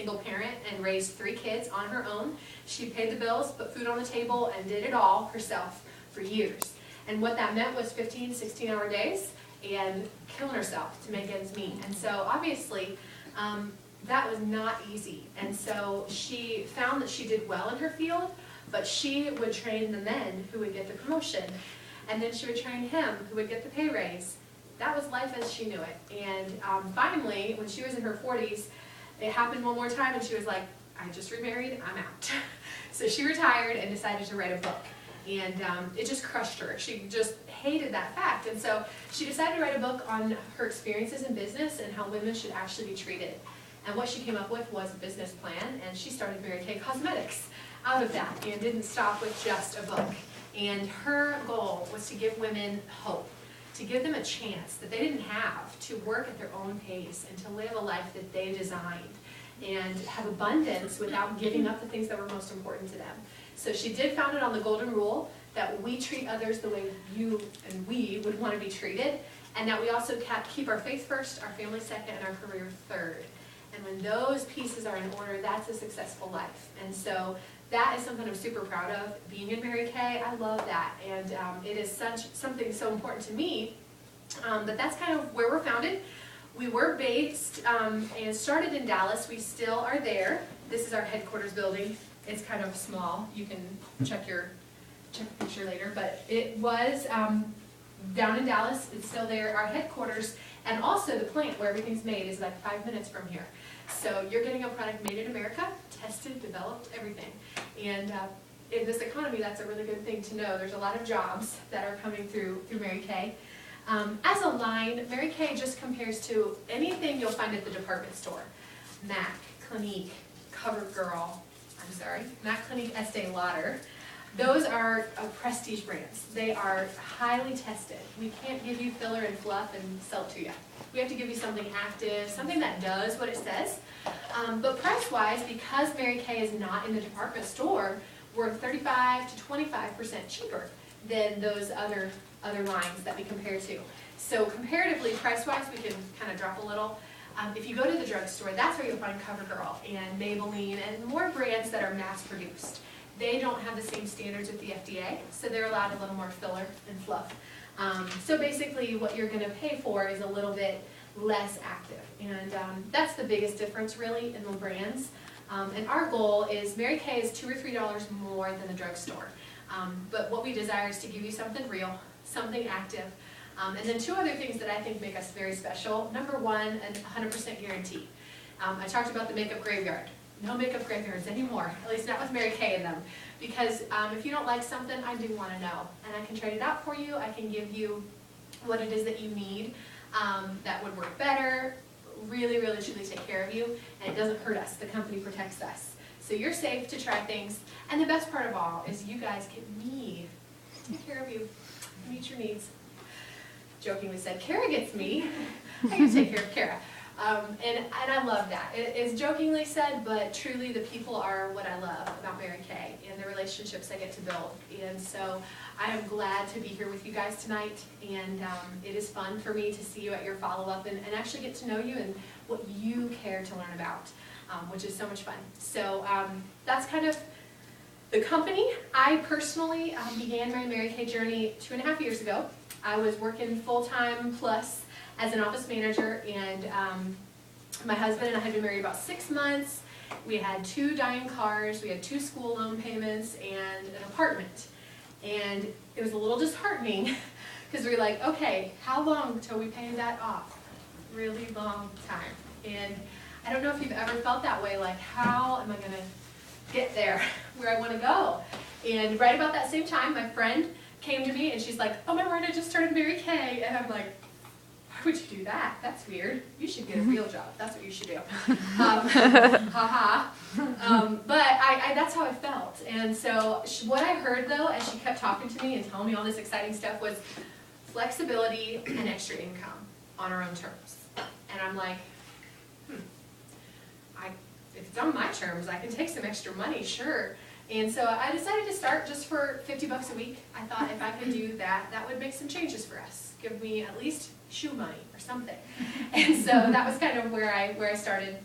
single parent and raised 3 kids on her own. She paid the bills, put food on the table, and did it all herself for years. And what that meant was 15, 16-hour days and killing herself to make ends meet. And so obviously, that was not easy. And so she found that she did well in her field, but she would train the men who would get the promotion. And then she would train him who would get the pay raise. That was life as she knew it. And finally, when she was in her 40s, it happened one more time and she was like, I just remarried, I'm out. So she retired and decided to write a book. And it just crushed her. She just hated that fact. And so she decided to write a book on her experiences in business and how women should actually be treated. And what she came up with was a business plan, and she started Mary Kay Cosmetics out of that and didn't stop with just a book. And her goal was to give women hope, to give them a chance that they didn't have, to work at their own pace and to live a life that they designed and have abundance without giving up the things that were most important to them. So she did found it on the golden rule that we treat others the way you and we would want to be treated, and that we also keep our faith first, our family second, and our career third. And when those pieces are in order, that's a successful life. And so that is something I'm super proud of. Being in Mary Kay, I love that. And it is something so important to me. But that's kind of where we're founded. We were based and started in Dallas. We still are there. This is our headquarters building. It's kind of small. You can check the picture later. But it was down in Dallas. It's still there. Our headquarters and also the plant where everything's made is like 5 minutes from here. So you're getting a product made in America, tested, developed, everything. And in this economy, that's a really good thing to know. There's a lot of jobs that are coming through Mary Kay. As a line, Mary Kay just compares to anything you'll find at the department store. MAC, Clinique, CoverGirl, MAC, Clinique, Estee Lauder. Those are prestige brands. They are highly tested. We can't give you filler and fluff and sell it to you. We have to give you something active, something that does what it says. But price-wise, because Mary Kay is not in the department store, we're 35 to 25% cheaper than those other lines that we compare to. So comparatively, price-wise, we can kind of drop a little. If you go to the drugstore, that's where you'll find CoverGirl and Maybelline and more brands that are mass-produced. They don't have the same standards with the FDA, so they're allowed a little more filler and fluff. So basically what you're going to pay for is a little bit less active. And that's the biggest difference really in the brands. And our goal is Mary Kay is $2 or $3 more than the drugstore. But what we desire is to give you something real, something active. And then 2 other things that I think make us very special. Number 1, a 100% guarantee. I talked about the makeup graveyard. No makeup graveyards anymore, at least not with Mary Kay in them. Because if you don't like something, I do want to know. And I can trade it out for you. I can give you what it is that you need that would work better, really, really, truly take care of you. And it doesn't hurt us. The company protects us. So you're safe to try things. And the best part of all is you guys get me. Take care of you. Meet your needs. Jokingly said, Kara gets me. I can take care of Kara. And I love that. It's jokingly said, but truly the people are what I love about Mary Kay and the relationships I get to build. And so I am glad to be here with you guys tonight, and it is fun for me to see you at your follow-up and actually get to know you and what you care to learn about, which is so much fun. So that's kind of the company. I personally began my Mary Kay journey 2.5 years ago. I was working full-time plus as an office manager, and my husband and I had been married about 6 months. We had 2 dying cars, we had 2 school loan payments, and an apartment. And it was a little disheartening because we were like, okay, how long until we pay that off? Really long time. And I don't know if you've ever felt that way, like how am I going to get there where I want to go? And right about that same time, my friend came to me and she's like, oh my word, I just started Mary Kay. And I'm like, why would you do that? That's weird. You should get a real job. That's what you should do. But that's how I felt. And so what I heard, though, as she kept talking to me and telling me all this exciting stuff was flexibility and extra income on our own terms. And I'm like, if it's on my terms, I can take some extra money, sure. And so I decided to start just for $50 a week. I thought if I could do that, that would make some changes for us. Give me at least shoe money or something. And so that was kind of where I started.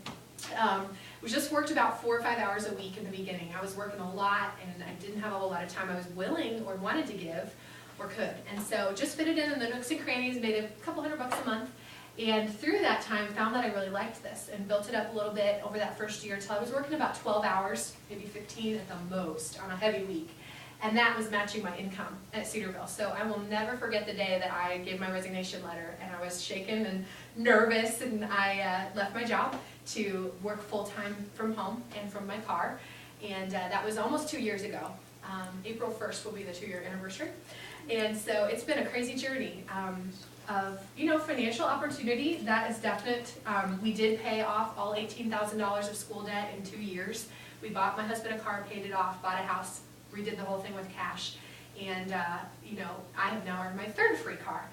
We just worked about 4 or 5 hours a week in the beginning. I was working a lot and I didn't have a whole lot of time I was willing or wanted to give or could. And so just fit it in the nooks and crannies, made a couple $100 a month. And through that time, found that I really liked this and built it up a little bit over that first year until I was working about 12 hours, maybe 15 at the most on a heavy week. And that was matching my income at Cedarville. So I will never forget the day that I gave my resignation letter and I was shaken and nervous, and I left my job to work full-time from home and from my car. And that was almost 2 years ago. April 1st will be the 2-year anniversary. And so it's been a crazy journey of, financial opportunity. That is definite. We did pay off all $18,000 of school debt in 2 years. We bought my husband a car, paid it off, bought a house, redid the whole thing with cash. And, I have now earned my 3rd free car.